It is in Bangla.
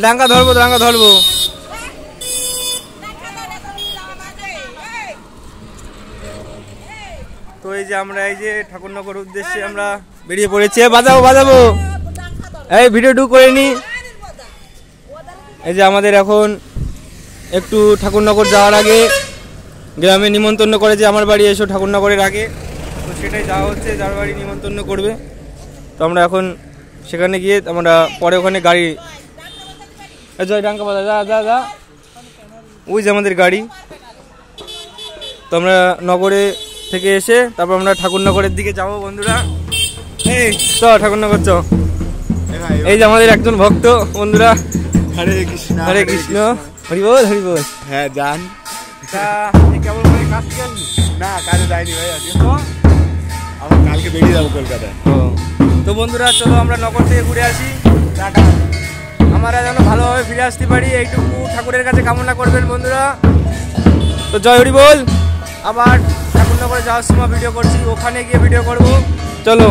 ডাঙ্গা ধরবো তো এই যে আমরা এই যে ঠাকুরনগর উদ্দেশ্যে আমরা বেরিয়ে পড়েছি। বাজাবো এই ভিডিও টু করে নি। এই যে আমাদের এখন একটু ঠাকুরনগর যাওয়ার আগে গ্রামে নিমন্ত্রণ করে যে আমার বাড়ি এসো ঠাকুরনগরের আগে, তো সেটাই যাওয়া হচ্ছে, যার বাড়ি নিমন্ত্রণ করবে। তো আমরা এখন সেখানে গিয়ে আমরা পরে ওখানে গাড়ি জয় ডাঙ্কা বাজা যা ওই যে আমাদের গাড়ি। তো আমরা নগরে থেকে এসে তারপর আমরা ঠাকুরনগরের দিকে যাবো বন্ধুরা। এই চ ঠাকুরনগর চ। এই যে আমাদের একজন ভক্ত বন্ধুরা। হরে কৃষ্ণ হরি বল হ্যাঁ যান। কেমন করে কাজ কি না কাজে যাইনি ভাই, আজকে তো আমার কালকে বেরিয়ে যাবো কলকাতায়। তো বন্ধুরা চলো আমরা নগর থেকে ঘুরে আসি। টাটা। আমরা যেন ভালোভাবে ফিরে আসতে পারি এইটুকু ঠাকুরের কাছে কামনা করবেন বন্ধুরা। তো জয় হরি বল। আবার ঠাকুরনগরে যাওয়ার সময় ভিডিও করছি, ওখানে গিয়ে ভিডিও করবো। চলো।